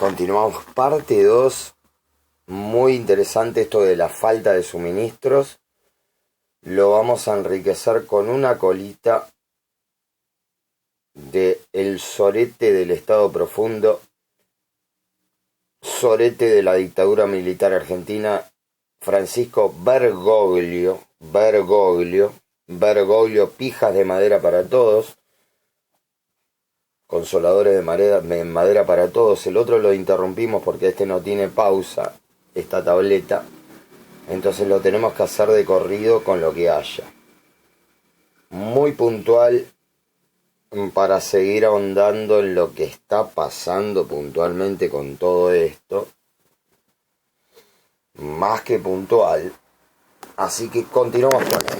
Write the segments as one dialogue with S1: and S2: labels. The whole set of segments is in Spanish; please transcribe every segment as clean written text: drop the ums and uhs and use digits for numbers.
S1: Continuamos, parte 2. Muy interesante esto de la falta de suministros. Lo vamos a enriquecer con una colita de el sorete del Estado profundo, sorete de la dictadura militar argentina, Francisco Bergoglio, pijas de madera para todos, consoladores de madera para todos. El otro lo interrumpimos porque este no tiene pausa, esta tableta, entonces lo tenemos que hacer de corrido con lo que haya. Muy puntual para seguir ahondando en lo que está pasando puntualmente con todo esto. Más que puntual. Así que continuamos con él.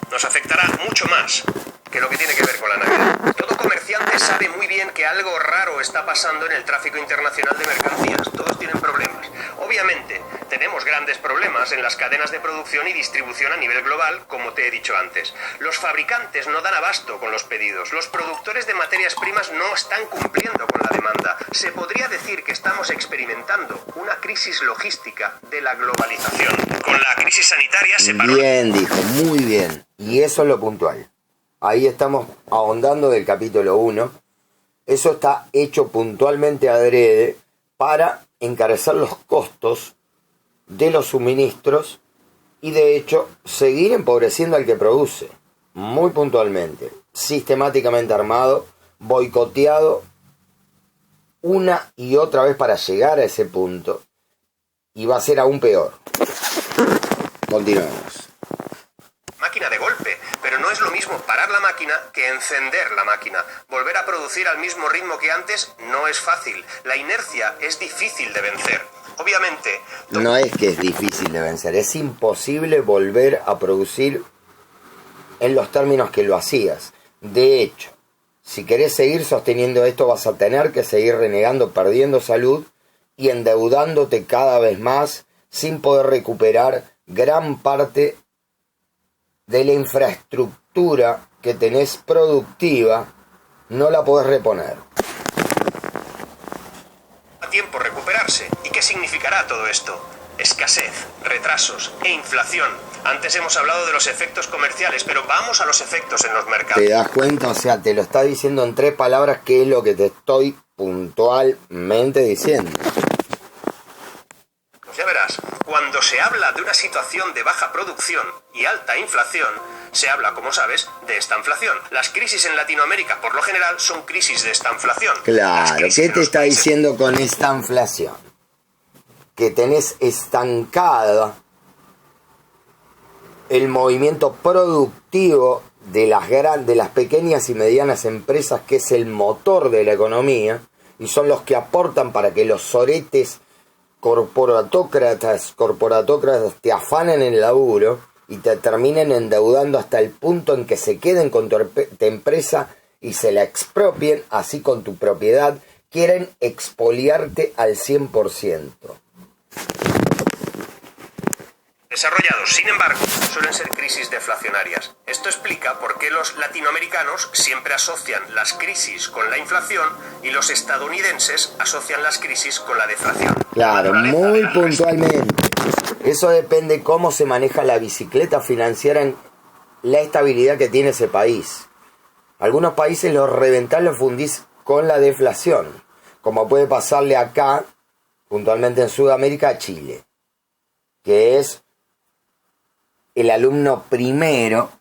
S2: Nos afectará mucho más que lo que tiene que ver con la Navidad. Todo comerciante sabe muy bien que algo raro está pasando en el tráfico internacional de mercancías. Todos tienen problemas. Obviamente, tenemos grandes problemas en las cadenas de producción y distribución a nivel global, como te he dicho antes. Los fabricantes no dan abasto con los pedidos. Los productores de materias primas no están cumpliendo con la demanda. Se podría decir que estamos experimentando una crisis logística de la globalización. Con la crisis sanitaria se paró.
S1: Bien, dijo, muy bien. Y eso es lo puntual. Ahí estamos ahondando del capítulo 1. Eso está hecho puntualmente adrede para encarecer los costos de los suministros y de hecho seguir empobreciendo al que produce. Muy puntualmente, sistemáticamente armado, boicoteado una y otra vez para llegar a ese punto, y va a ser aún peor. Continuemos.
S2: Máquina de golpe, pero no es lo mismo parar la máquina que encender la máquina. Volver a producir al mismo ritmo que antes no es fácil. La inercia es difícil de vencer. Obviamente...
S1: No es que es difícil de vencer, es imposible volver a producir en los términos que lo hacías. De hecho, si querés seguir sosteniendo esto, vas a tener que seguir renegando, perdiendo salud y endeudándote cada vez más sin poder recuperar gran parte de la infraestructura que tenés productiva. No la podés reponer.
S2: A tiempo recuperarse. ¿Y qué significará todo esto? Escasez, retrasos e inflación. Antes hemos hablado de los efectos comerciales, pero vamos a los efectos en los mercados.
S1: ¿Te das cuenta? O sea, te lo está diciendo en 3 palabras, que es lo que te estoy puntualmente diciendo.
S2: Ya verás, cuando se habla de una situación de baja producción y alta inflación, se habla, como sabes, de estanflación. Las crisis en Latinoamérica, por lo general, son crisis de estanflación.
S1: Claro, ¿qué te está diciendo con esta inflación? Que tenés estancada el movimiento productivo de las pequeñas y medianas empresas, que es el motor de la economía, y son los que aportan para que los soretes corporatócratas te afanen el laburo y te terminen endeudando hasta el punto en que se queden con tu empresa y se la expropien, así con tu propiedad. Quieren expoliarte al 100%.
S2: Desarrollados, sin embargo, suelen ser crisis deflacionarias. Esto explica por qué los latinoamericanos siempre asocian las crisis con la inflación y los estadounidenses asocian las crisis con la deflación.
S1: Claro, muy puntualmente. Eso depende cómo se maneja la bicicleta financiera en la estabilidad que tiene ese país. Algunos países los reventás, los fundís con la deflación, como puede pasarle acá, puntualmente en Sudamérica, a Chile, que es el alumno primero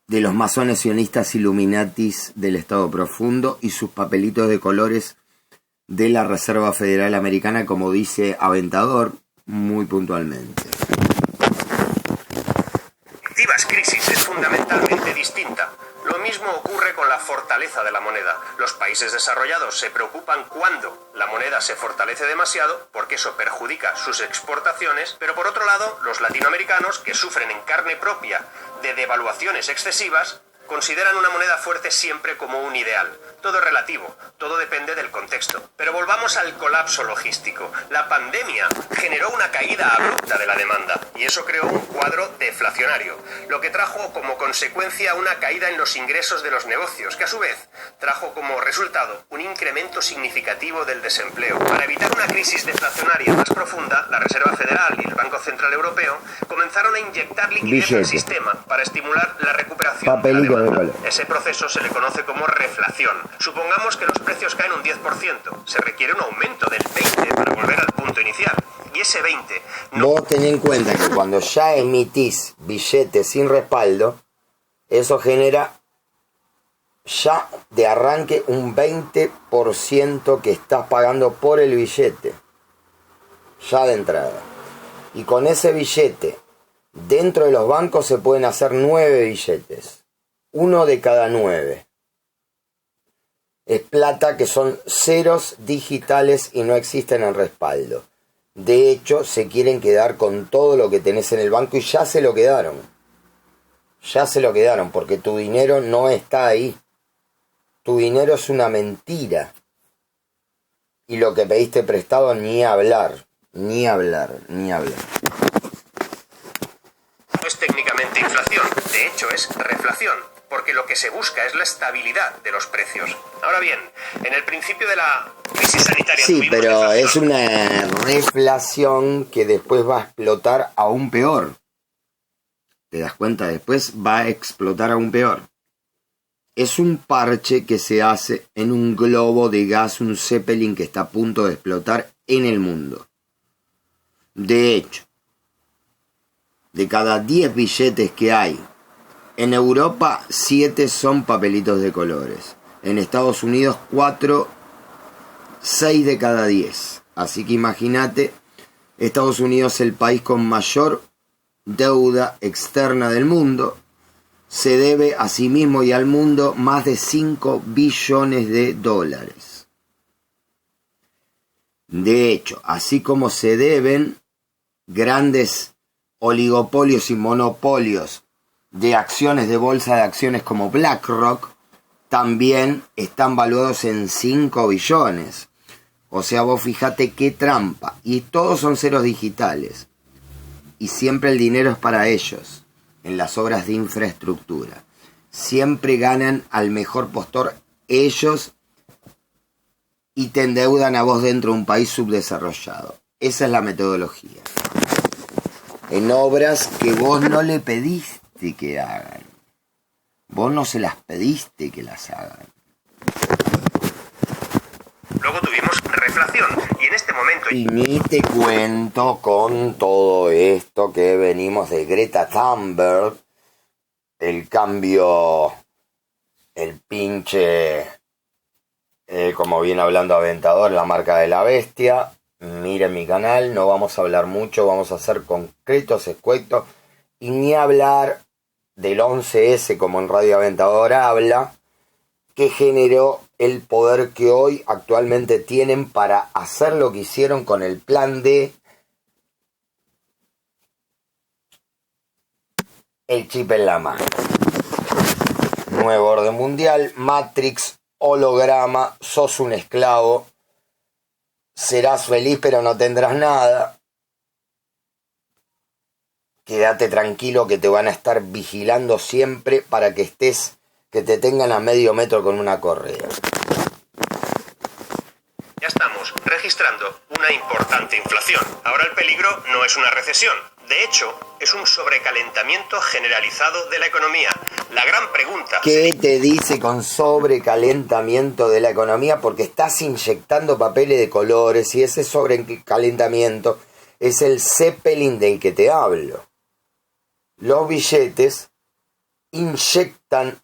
S1: de los masones sionistas Illuminatis del Estado profundo y sus papelitos de colores de la Reserva Federal Americana, como dice Aventador, muy puntualmente.
S2: Activas crisis es fundamentalmente distinta. Lo mismo ocurre con la fortaleza de la moneda. Los países desarrollados se preocupan cuando la moneda se fortalece demasiado, porque eso perjudica sus exportaciones, pero por otro lado, los latinoamericanos, que sufren en carne propia de devaluaciones excesivas, consideran una moneda fuerte siempre como un ideal. Todo es relativo, todo depende del contexto. Pero volvamos al colapso logístico. La pandemia generó una caída abrupta de la demanda y eso creó un cuadro deflacionario, lo que trajo como consecuencia una caída en los ingresos de los negocios, que a su vez trajo como resultado un incremento significativo del desempleo. Para evitar una crisis deflacionaria más profunda, la Reserva Federal y el Banco Central Europeo comenzaron a inyectar liquidez al sistema para estimular la recuperación de la demanda. Ese proceso se le conoce como reflación. Supongamos que los precios caen un 10%. Se requiere un aumento del 20% para volver al punto inicial. Y ese 20%...
S1: Vos tenés en cuenta que cuando ya emitís billetes sin respaldo, eso genera ya de arranque un 20% que estás pagando por el billete. Ya de entrada. Y con ese billete, dentro de los bancos se pueden hacer 9 billetes. 1 de cada 9. Es plata que son ceros digitales y no existen en respaldo. De hecho, se quieren quedar con todo lo que tenés en el banco y ya se lo quedaron. Ya se lo quedaron porque tu dinero no está ahí. Tu dinero es una mentira. Y lo que pediste prestado ni hablar. Ni hablar, ni hablar.
S2: No es técnicamente inflación, de hecho es reflación, porque lo que se busca es la estabilidad de los precios. Ahora bien, en el principio de la crisis sanitaria...
S1: Sí, pero es una reflación que después va a explotar aún peor. ¿Te das cuenta? Después va a explotar aún peor. Es un parche que se hace en un globo de gas, un Zeppelin que está a punto de explotar en el mundo. De hecho, de cada 10 billetes que hay, en Europa 7 son papelitos de colores. En Estados Unidos 6 de cada 10. Así que imagínate, Estados Unidos es el país con mayor deuda externa del mundo. Se debe a sí mismo y al mundo más de 5 billones de dólares. De hecho, así como se deben grandes oligopolios y monopolios de acciones de bolsa de acciones como BlackRock, también están valuados en 5 billones. O sea, vos fíjate qué trampa. Y todos son ceros digitales. Y siempre el dinero es para ellos, en las obras de infraestructura. Siempre ganan al mejor postor ellos y te endeudan a vos dentro de un país subdesarrollado. Esa es la metodología. En obras que vos no le pediste que hagan. Vos no se las pediste que las hagan.
S2: Luego tuvimos reflación y en este momento...
S1: Y ni te cuento con todo esto que venimos de Greta Thunberg, el cambio, el pinche, como viene hablando Aventador, la marca de la bestia. Miren mi canal, no vamos a hablar mucho, vamos a ser concretos, escuetos, y ni hablar del 11S como en Radio Aventador habla, que generó el poder que hoy actualmente tienen para hacer lo que hicieron con el plan D, el chip en la mano. Nuevo orden mundial, Matrix, holograma, sos un esclavo. Serás feliz pero no tendrás nada. Quédate tranquilo que te van a estar vigilando siempre para que te tengan a medio metro con una correa.
S2: Ya estamos registrando una importante inflación. Ahora el peligro no es una recesión. De hecho, es un sobrecalentamiento generalizado de la economía. La gran pregunta...
S1: ¿Qué te dice con sobrecalentamiento de la economía? Porque estás inyectando papeles de colores y ese sobrecalentamiento es el Zeppelin del que te hablo. Los billetes inyectan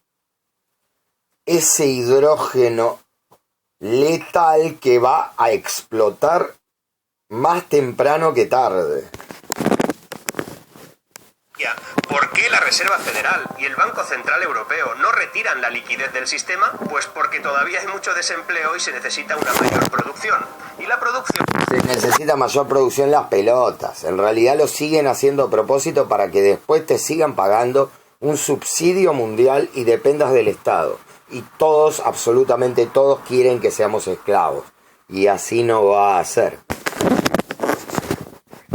S1: ese hidrógeno letal que va a explotar más temprano que tarde.
S2: ¿Por qué la Reserva Federal y el Banco Central Europeo no retiran la liquidez del sistema? Pues porque todavía hay mucho desempleo y se necesita una mayor producción. Y la producción...
S1: Se necesita mayor producción las pelotas. En realidad lo siguen haciendo a propósito para que después te sigan pagando un subsidio mundial y dependas del Estado. y todos, absolutamente todos, quieren que seamos esclavos. Y así no va a ser.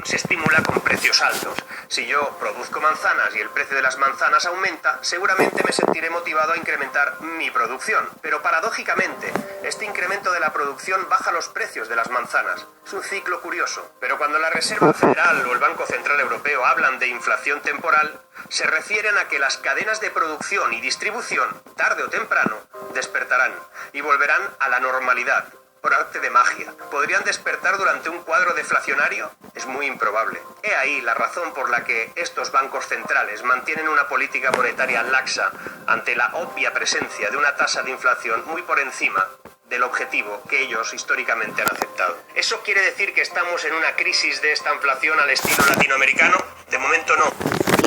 S2: Se estimula con precios altos. Si yo produzco manzanas y el precio de las manzanas aumenta, seguramente me sentiré motivado a incrementar mi producción. Pero paradójicamente, este incremento de la producción baja los precios de las manzanas. Es un ciclo curioso. Pero cuando la Reserva Federal o el Banco Central Europeo hablan de inflación temporal, se refieren a que las cadenas de producción y distribución, tarde o temprano, despertarán y volverán a la normalidad. Por arte de magia. ¿Podrían despertar durante un cuadro deflacionario? Es muy improbable. He ahí la razón por la que estos bancos centrales mantienen una política monetaria laxa ante la obvia presencia de una tasa de inflación muy por encima del objetivo que ellos históricamente han aceptado. ¿Eso quiere decir que estamos en una crisis de esta inflación al estilo latinoamericano? De momento no.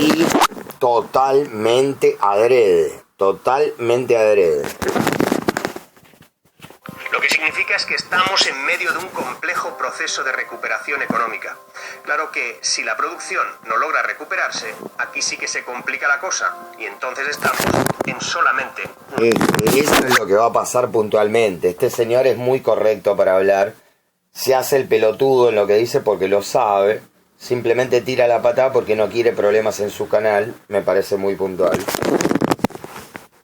S1: Y totalmente adrede. Totalmente adrede.
S2: Lo que significa es que estamos en medio de un complejo proceso de recuperación económica. Claro que si la producción no logra recuperarse, aquí sí que se complica la cosa y entonces estamos en solamente...
S1: Eso es lo que va a pasar puntualmente. Este señor es muy correcto para hablar. Se hace el pelotudo en lo que dice porque lo sabe. Simplemente tira la patada porque no quiere problemas en su canal. Me parece muy puntual.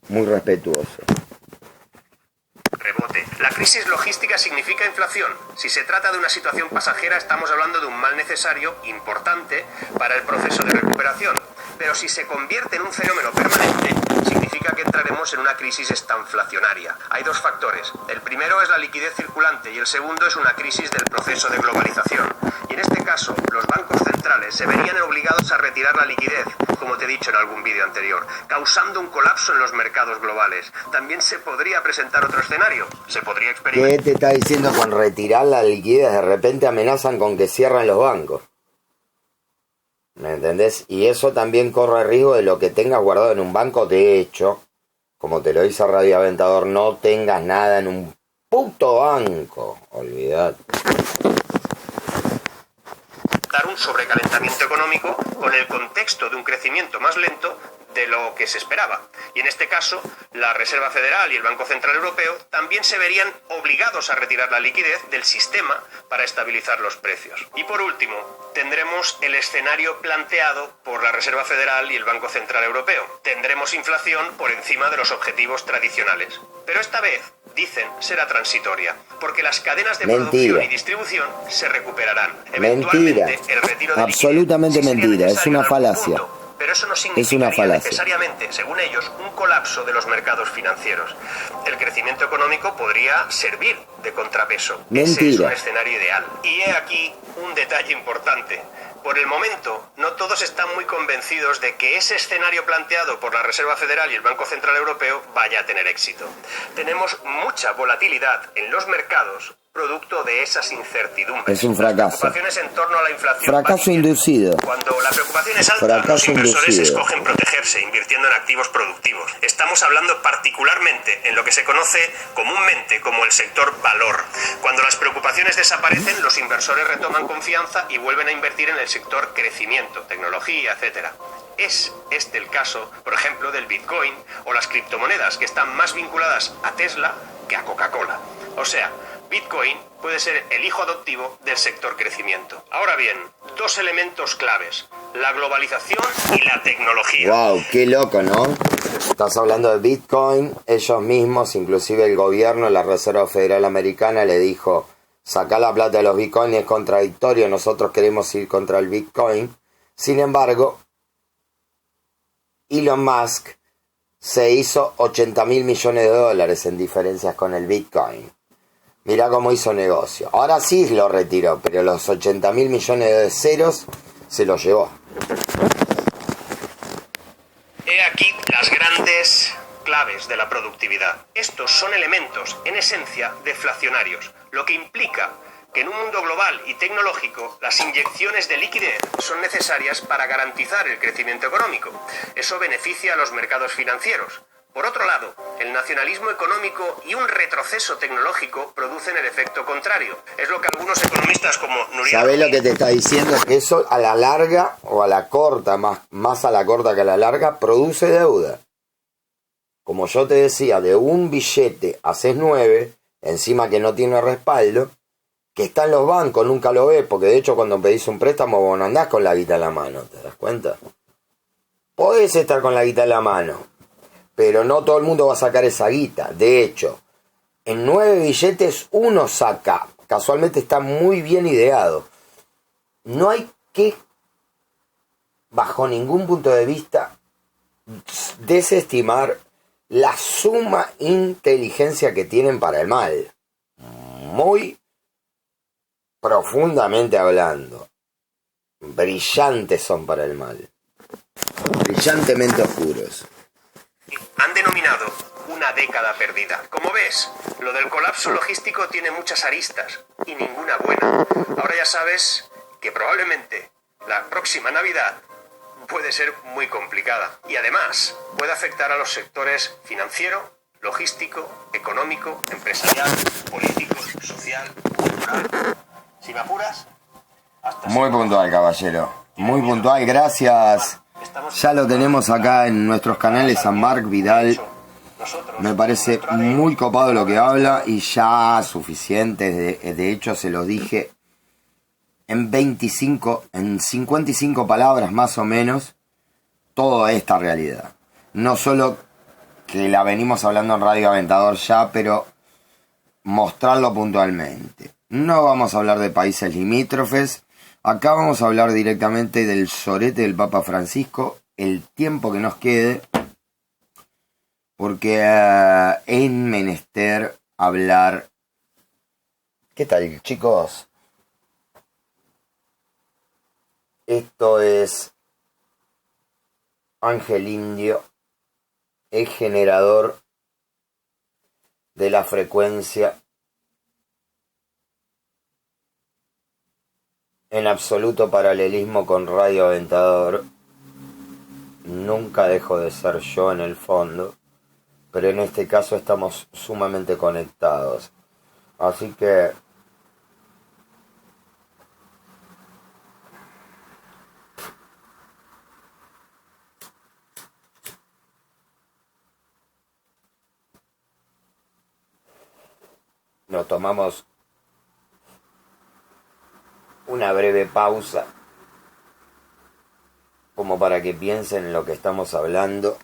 S1: Muy respetuoso.
S2: Rebote. La crisis logística significa inflación. Si se trata de una situación pasajera, estamos hablando de un mal necesario importante para el proceso de recuperación. Pero si se convierte en un fenómeno permanente, significa que entraremos en una crisis estanflacionaria. Hay dos factores. El primero es la liquidez circulante y el segundo es una crisis del proceso de globalización. Y en este caso, los bancos centrales se verían obligados a retirar la liquidez, como te he dicho en algún vídeo anterior, causando un colapso en los mercados globales. También se podría presentar otro escenario. Se podría experimentar...
S1: ¿Qué te está diciendo con retirar la liquidez? De repente amenazan con que cierran los bancos. ¿Me entendés? Y eso también corre riesgo de lo que tengas guardado en un banco. De hecho, como te lo dice Radio Aventador, no tengas nada en un puto banco. Olvidate.
S2: Dar un sobrecalentamiento económico con el contexto de un crecimiento más lento de lo que se esperaba. Y en este caso, la Reserva Federal y el Banco Central Europeo también se verían obligados a retirar la liquidez del sistema para estabilizar los precios. Y por último, tendremos el escenario planteado por la Reserva Federal y el Banco Central Europeo. Tendremos inflación por encima de los objetivos tradicionales. Pero esta vez, dicen, será transitoria, porque las cadenas de producción y distribución se recuperarán. Eventualmente, el retiro de
S1: absolutamente
S2: liquidez,
S1: mentira, es una falacia.
S2: Pero eso no significa necesariamente, según ellos, un colapso de los mercados financieros. El crecimiento económico podría servir de contrapeso.
S1: Mentira.
S2: Ese es un escenario ideal. Y he aquí un detalle importante. Por el momento, no todos están muy convencidos de que ese escenario planteado por la Reserva Federal y el Banco Central Europeo vaya a tener éxito. Tenemos mucha volatilidad en los mercados producto de esas incertidumbres.
S1: Es un fracaso.
S2: Preocupaciones en torno a la inflación.
S1: Fracaso inducido.
S2: Cuando la preocupación es alta, los inversores escogen protegerse invirtiendo en activos productivos. Estamos hablando particularmente en lo que se conoce comúnmente como el sector valor. Cuando las preocupaciones desaparecen, los inversores retoman confianza y vuelven a invertir en el sector crecimiento, tecnología, etc. Es este el caso, por ejemplo, del Bitcoin o las criptomonedas, que están más vinculadas a Tesla que a Coca-Cola. O sea, Bitcoin puede ser el hijo adoptivo del sector crecimiento. Ahora bien, dos elementos claves: la globalización y la tecnología.
S1: Wow, qué loco, ¿no? Estás hablando de Bitcoin, ellos mismos, inclusive el gobierno, la Reserva Federal Americana le dijo: saca la plata de los Bitcoin, es contradictorio, nosotros queremos ir contra el Bitcoin. Sin embargo, Elon Musk se hizo 80.000 millones de dólares en diferencias con el Bitcoin. Mirá cómo hizo negocio. Ahora sí lo retiró, pero los 80.000 millones de ceros se los llevó.
S2: He aquí las grandes claves de la productividad. Estos son elementos, en esencia, deflacionarios, lo que implica que en un mundo global y tecnológico las inyecciones de liquidez son necesarias para garantizar el crecimiento económico. Eso beneficia a los mercados financieros. Por otro lado, el nacionalismo económico y un retroceso tecnológico producen el efecto contrario. Es lo que algunos economistas como Nuriel...
S1: ¿Sabés lo que te está diciendo? Que eso a la larga o a la corta, más a la corta que a la larga, produce deuda. como yo te decía, de un billete haces 9, encima que no tiene respaldo, que está en los bancos, nunca lo ves, porque de hecho cuando pedís un préstamo vos no andás con la guita en la mano, ¿te das cuenta? Podés estar con la guita en la mano, pero no todo el mundo va a sacar esa guita. De hecho, en 9 billetes uno saca, casualmente está muy bien ideado. No hay que, bajo ningún punto de vista, desestimar la suma inteligencia que tienen para el mal. Muy profundamente hablando. Brillantes son para el mal. Brillantemente oscuros.
S2: Han denominado una década perdida. Como ves, lo del colapso logístico tiene muchas aristas y ninguna buena. Ahora ya sabes que probablemente la próxima Navidad puede ser muy complicada y además puede afectar a los sectores financiero, logístico, económico, empresarial, político, social, cultural. Si me apuras, hasta
S1: muy puntual, caballero. Muy puntual, gracias. Ya lo tenemos acá en nuestros canales a Marc Vidal. Me parece muy copado lo que habla y ya suficiente. De hecho, se lo dije en 55 palabras más o menos, toda esta realidad. No solo que la venimos hablando en Radio Aventador ya, pero mostrarlo puntualmente. No vamos a hablar de países limítrofes. Acá vamos a hablar directamente del sorete del Papa Francisco, el tiempo que nos quede, porque es menester hablar. ¿Qué tal, chicos? Esto es Ángel Indio, es generador de la frecuencia en absoluto paralelismo con Radio Aventador. Nunca dejo de ser yo en el fondo, pero en este caso estamos sumamente conectados. Así que nos tomamos una breve pausa como para que piensen en lo que estamos hablando.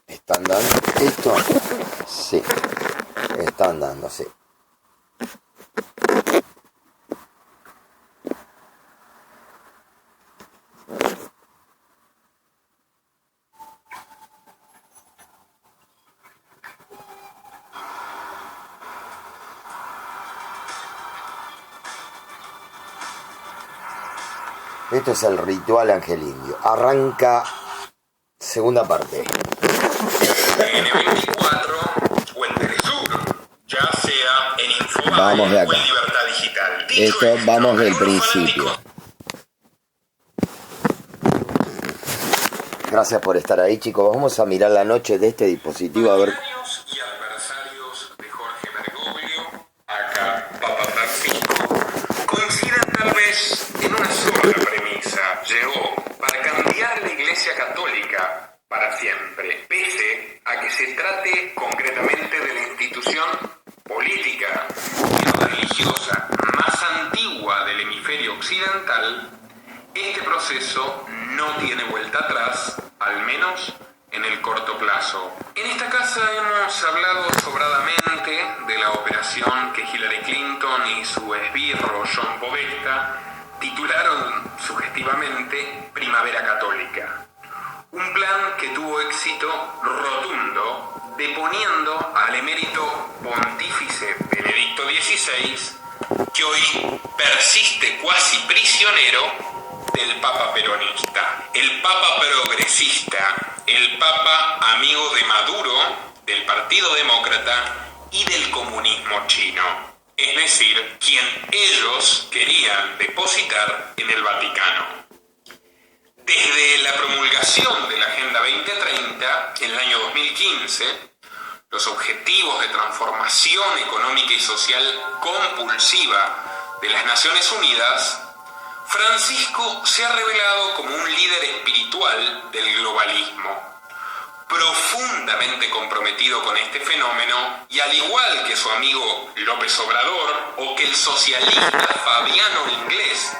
S1: ¿Están dando esto? Sí, están dando, sí. Esto es el ritual Ángel Indio. Arranca segunda parte.
S2: N24 o en Telesur, ya sea en Infobae
S1: Vamos de acá.
S2: o en Libertad Digital.
S1: Esto vamos del principio. Gracias por estar ahí, chicos. Vamos a mirar la noche de este dispositivo a ver.
S2: Y adversarios de Jorge Bergoglio, acá Papa Francisco, coinciden tal vez en una sola premisa. Llegó para cambiar la Iglesia Católica para siempre, pese a que se trate concretamente de la institución política y religiosa más antigua del hemisferio occidental. Este proceso no tiene vuelta atrás, al menos en el corto plazo. En esta casa hemos hablado sobradamente de la operación que Hillary Clinton y su esbirro John Podesta titularon sugestivamente Primavera Católica. Un plan que tuvo éxito rotundo, deponiendo al emérito pontífice Benedicto XVI, que hoy persiste cuasi prisionero del Papa peronista, el Papa progresista, el Papa amigo de Maduro, del Partido Demócrata y del comunismo chino. Es decir, quien ellos querían depositar en el Vaticano. Desde la promulgación de la Agenda 2030 en el año 2015, los objetivos de transformación económica y social compulsiva de las Naciones Unidas
S3: Francisco se ha revelado como un líder espiritual del globalismo, profundamente comprometido con este fenómeno, y al igual que su amigo López Obrador o que el socialista fabiano inglés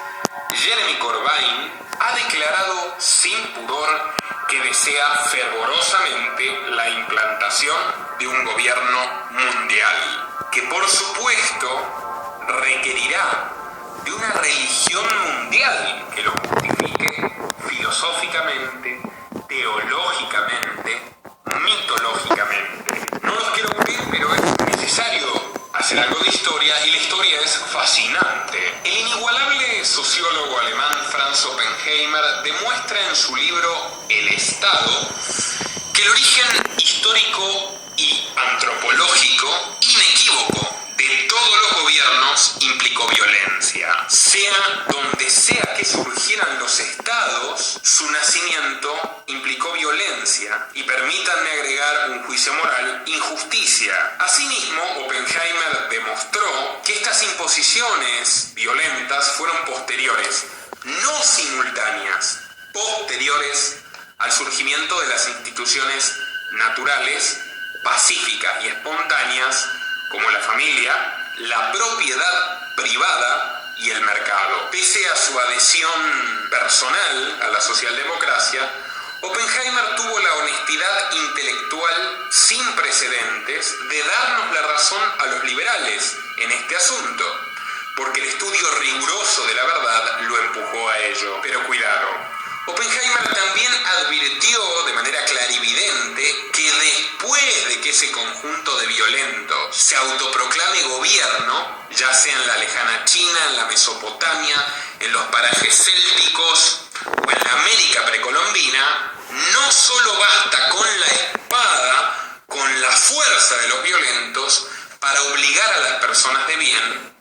S3: Jeremy Corbyn, ha declarado sin pudor que desea fervorosamente la implantación de un gobierno mundial, que por supuesto requerirá de una religión mundial que lo justifique filosóficamente, teológicamente, mitológicamente. No los quiero aburrir, pero es necesario hacer algo de historia, y la historia es fascinante. El inigualable sociólogo alemán Franz Oppenheimer demuestra en su libro El Estado que el origen histórico y antropológico inequívoco de todos los gobiernos implicó violencia. Sea donde sea que surgieran los estados, su nacimiento implicó violencia, y permítanme agregar un juicio moral: injusticia. Asimismo, Oppenheimer demostró que estas imposiciones violentas fueron posteriores, no simultáneas, posteriores al surgimiento de las instituciones naturales, pacíficas y espontáneas, como la familia, la propiedad privada y el mercado. Pese a su adhesión personal a la socialdemocracia, Oppenheimer tuvo la honestidad intelectual sin precedentes de darnos la razón a los liberales en este asunto, porque el estudio riguroso de la verdad lo empujó a ello. Pero cuidado, Oppenheimer también advirtió de manera clarividente que después de que ese conjunto de violentos se autoproclame gobierno, ya sea en la lejana China, en la Mesopotamia, en los parajes célticos o en la América precolombina, no solo basta con la espada, con la fuerza de los violentos, para obligar a las personas de bien,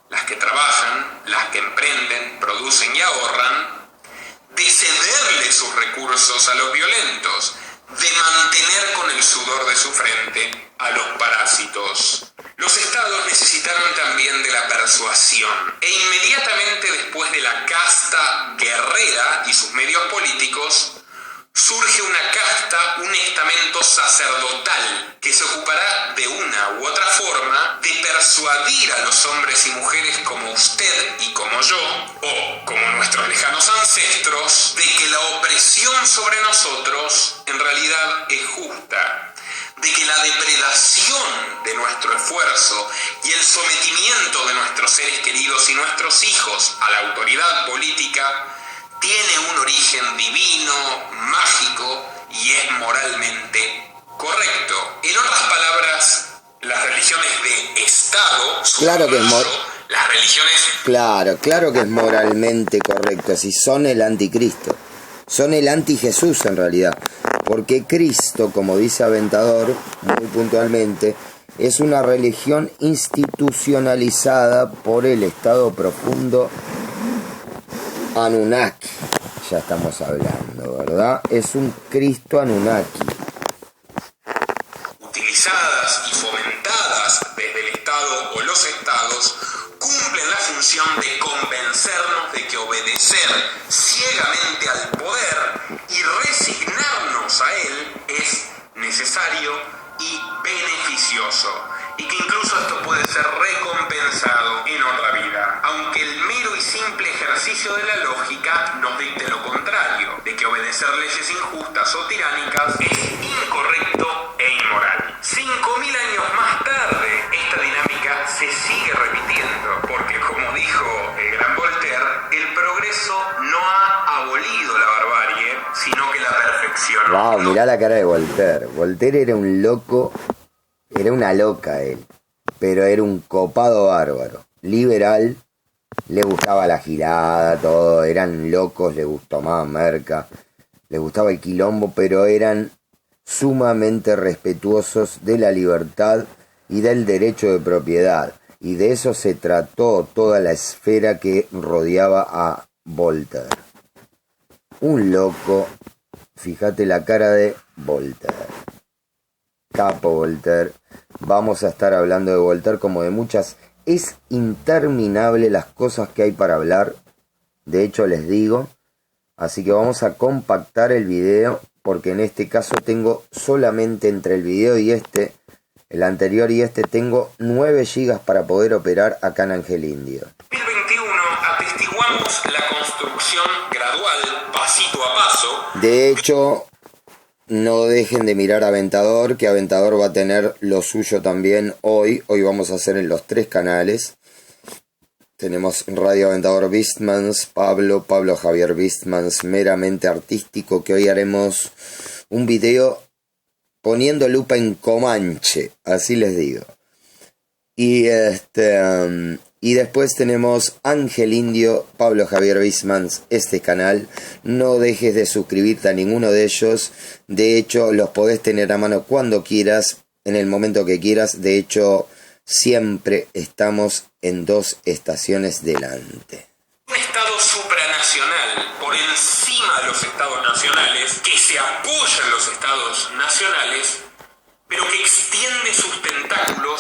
S3: las que trabajan, las que emprenden, producen y ahorran, de cederle sus recursos a los violentos, de mantener con el sudor de su frente a los parásitos. Los estados necesitaron también de la persuasión, e inmediatamente después de la casta guerrera y sus medios políticos, surge una casta, un estamento sacerdotal, que se ocupará de una u otra forma de persuadir a los hombres y mujeres como usted y como yo, o como nuestros lejanos ancestros, de que la opresión sobre nosotros en realidad es justa, de que la depredación de nuestro esfuerzo y el sometimiento de nuestros seres queridos y nuestros hijos a la autoridad política tiene un origen divino, mágico, y es moralmente correcto. En otras palabras, las religiones de Estado,
S1: Claro que es
S3: las religiones...
S1: Claro que es moralmente correcto. Si son el anticristo, son el anti-Jesús en realidad, porque Cristo, como dice Aventador muy puntualmente, es una religión institucionalizada por el Estado profundo Anunnaki. Ya estamos hablando, ¿verdad? Es un Cristo Anunnaki.
S3: Utilizadas y fomentadas desde el Estado o los Estados, cumplen la función de convencernos de que obedecer ciegamente al poder y resignarnos a él es necesario y beneficioso, y que incluso esto puede ser recompensado en otra vida, aunque el mero y simple ejercicio de la lógica nos dicte lo contrario, de que obedecer leyes injustas o tiránicas es incorrecto e inmoral. 5.000 años más tarde, esta dinámica se sigue repitiendo, porque como dijo el gran Voltaire, el progreso no ha abolido la barbarie, sino que la perfeccionó.
S1: Wow, mirá la cara de Voltaire. Voltaire era un loco, era una loca él, pero era un copado bárbaro, liberal, le gustaba la girada, todo, eran locos, le gustó más merca, le gustaba el quilombo, pero eran sumamente respetuosos de la libertad y del derecho de propiedad, y de eso se trató toda la esfera que rodeaba a Voltaire. Un loco, fíjate la cara de Voltaire. Capo Voltaire. Vamos a estar hablando de Voltaire como de muchas. Es interminable las cosas que hay para hablar De hecho les digo, así que vamos a compactar el video, porque en este caso tengo solamente entre el video y el anterior y tengo 9 GB para poder operar acá en Ángel Indio.
S3: 2021 atestiguamos la construcción gradual, pasito a paso.
S1: De hecho, no dejen de mirar Aventador, que Aventador va a tener lo suyo también hoy. Hoy vamos a hacer en los 3 canales. Tenemos Radio Aventador Beastmans, Pablo Javier Beastmans, meramente artístico, que hoy haremos un video poniendo lupa en Comanche, así les digo. Y después tenemos Ángel Indio, Pablo Javier Beastmans, este canal. No dejes de suscribirte a ninguno de ellos. De hecho, los podés tener a mano cuando quieras, en el momento que quieras. De hecho, siempre estamos en 2 estaciones delante.
S3: Un estado supranacional por encima de los estados nacionales, que se apoya en los estados nacionales, pero que extiende sus tentáculos